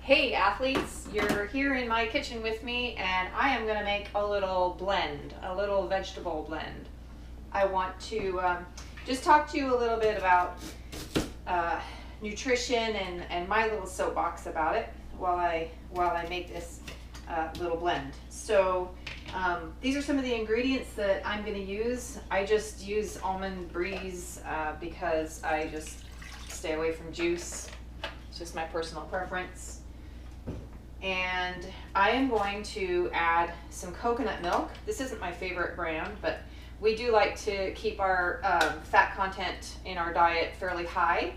Hey athletes, you're here in my kitchen with me and I am going to make a little blend, a little vegetable blend. I want to just talk to you a little bit about nutrition and my little soapbox about it while I make this little blend. So these are some of the ingredients that I'm going to use. I just use almond breeze because I just stay away from juice. It's just my personal preference. And I am going to add some coconut milk. This isn't my favorite brand, but we do like to keep our fat content in our diet fairly high,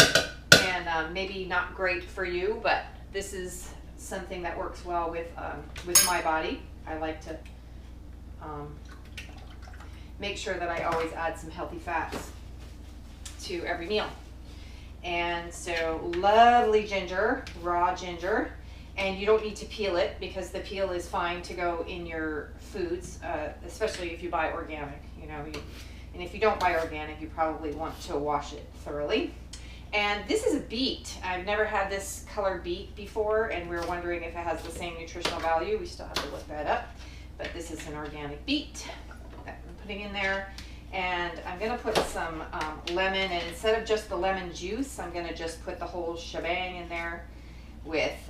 and maybe not great for you, but this is something that works well with my body. I like to make sure that I always add some healthy fats to every meal. And so lovely ginger, raw ginger. And you don't need to peel it because the peel is fine to go in your foods, especially if you buy organic. And if you don't buy organic, you probably want to wash it thoroughly. And this is a beet. I've never had this color beet before, and we were wondering if it has the same nutritional value. We still have to look that up. But this is an organic beet that I'm putting in there. And I'm going to put some lemon, and instead of just the lemon juice, I'm going to just put the whole shebang in there with...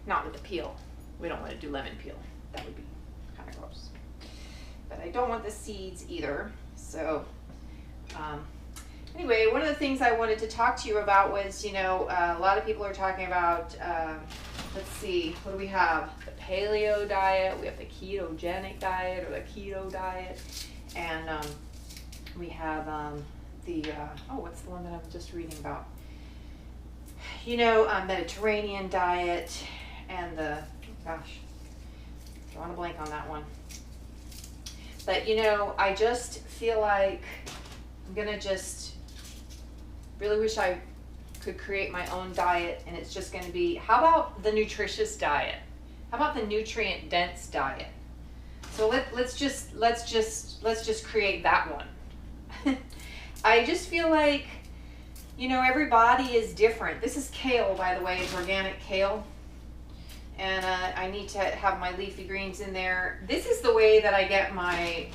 not with the peel. We don't want to do lemon peel. That would be kind of gross. But I don't want the seeds either. So anyway, one of the things I wanted to talk to you about was, a lot of people are talking about, let's see, what do we have? The paleo diet, we have the ketogenic diet or the keto diet, and we have what's the one that I'm just reading about? Mediterranean diet. And drawing a blank on that one. But I just feel like I'm gonna just really wish I could create my own diet, and it's just gonna be, how about the nutritious diet? How about the nutrient dense diet? So let's just create that one. I just feel like everybody is different. This is kale, by the way. It's organic kale. And I need to have my leafy greens in there. This is the way that I get my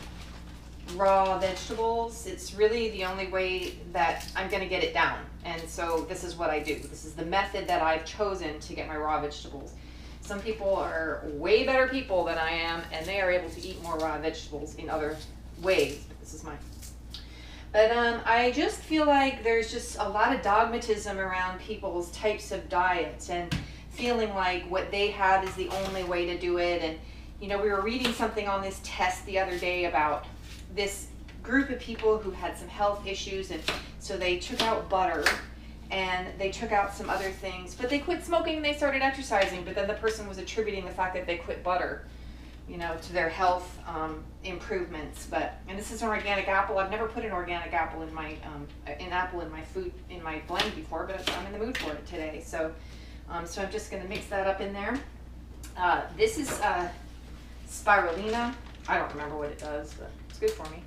raw vegetables. It's really the only way that I'm going to get it down. And so this is what I do. This is the method that I've chosen to get my raw vegetables. Some people are way better people than I am, and they are able to eat more raw vegetables in other ways. But this is mine. But I just feel like there's just a lot of dogmatism around people's types of diets, and feeling like what they have is the only way to do it. And we were reading something on this test the other day about this group of people who had some health issues, and so they took out butter and they took out some other things, but they quit smoking and they started exercising. But then the person was attributing the fact that they quit butter to their health improvements. And this is an organic apple. I've never put an organic apple in my food, in my blend before, but I'm in the mood for it today. So I'm just going to mix that up in there. This is spirulina. I don't remember what it does, but it's good for me.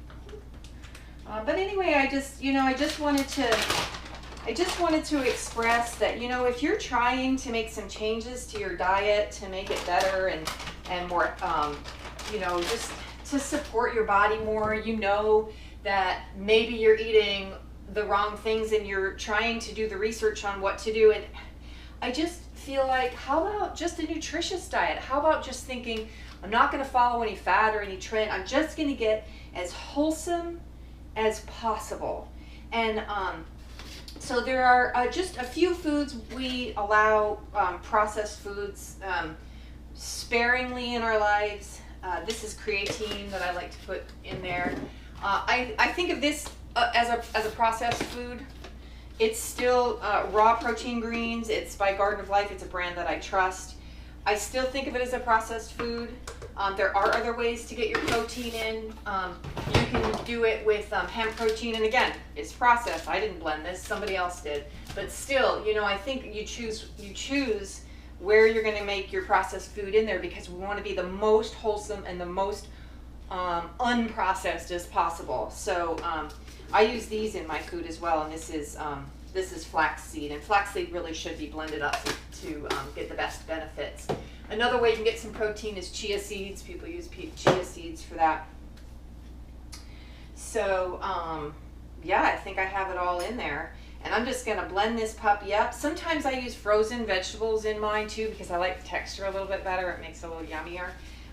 But anyway, I just wanted to express that, if you're trying to make some changes to your diet to make it better and more, just to support your body more, that maybe you're eating the wrong things and you're trying to do the research on what to do. And I just feel like, how about just a nutritious diet? How about just thinking, I'm not going to follow any fad or any trend. I'm just going to get as wholesome as possible. And so there are just a few foods we allow, processed foods, sparingly in our lives. This is creatine that I like to put in there. I think of this as a processed food. It's still raw protein greens. It's by Garden of Life. It's a brand that I trust. I still think of it as a processed food. There are other ways to get your protein in. You can do it with hemp protein, and again, it's processed. I didn't blend this, somebody else did. But still, I think you choose where you're going to make your processed food in there, because we want to be the most wholesome and the most unprocessed as possible. So I use these in my food as well, and this this is flaxseed, and flaxseed really should be blended up to get the best benefits. Another way you can get some protein is chia seeds. People use chia seeds for that. So, yeah, I think I have it all in there. And I'm just going to blend this puppy up. Sometimes I use frozen vegetables in mine too because I like the texture a little bit better. It makes it a little yummier.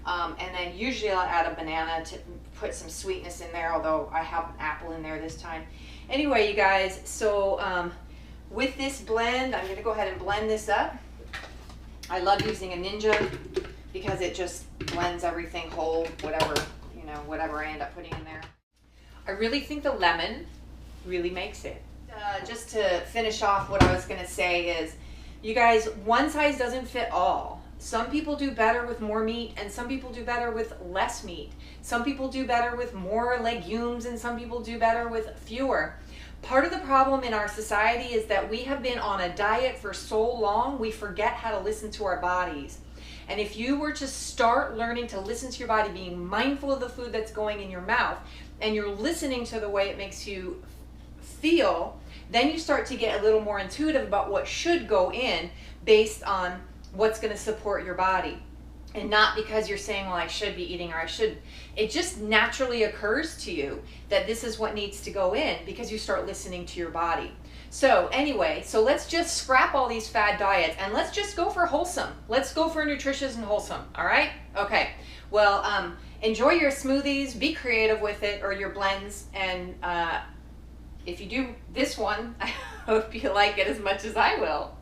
And then usually I'll add a banana to put some sweetness in there, although I have an apple in there this time. Anyway, you guys, so with this blend, I'm going to go ahead and blend this up. I love using a Ninja because it just blends everything whole, whatever I end up putting in there. I really think the lemon really makes it. Just to finish off, what I was going to say is, you guys, one size doesn't fit all. Some people do better with more meat and some people do better with less meat. Some people do better with more legumes and some people do better with fewer. Part of the problem in our society is that we have been on a diet for so long, we forget how to listen to our bodies. And if you were to start learning to listen to your body, being mindful of the food that's going in your mouth, and you're listening to the way it makes you feel, then you start to get a little more intuitive about what should go in based on what's going to support your body. And not because you're saying, well, I should be eating or I shouldn't. It just naturally occurs to you that this is what needs to go in because you start listening to your body. So anyway, so let's just scrap all these fad diets and let's just go for wholesome. Let's go for nutritious and wholesome. All right? Okay. Well, enjoy your smoothies. Be creative with it, or your blends. And if you do this one, I hope you like it as much as I will.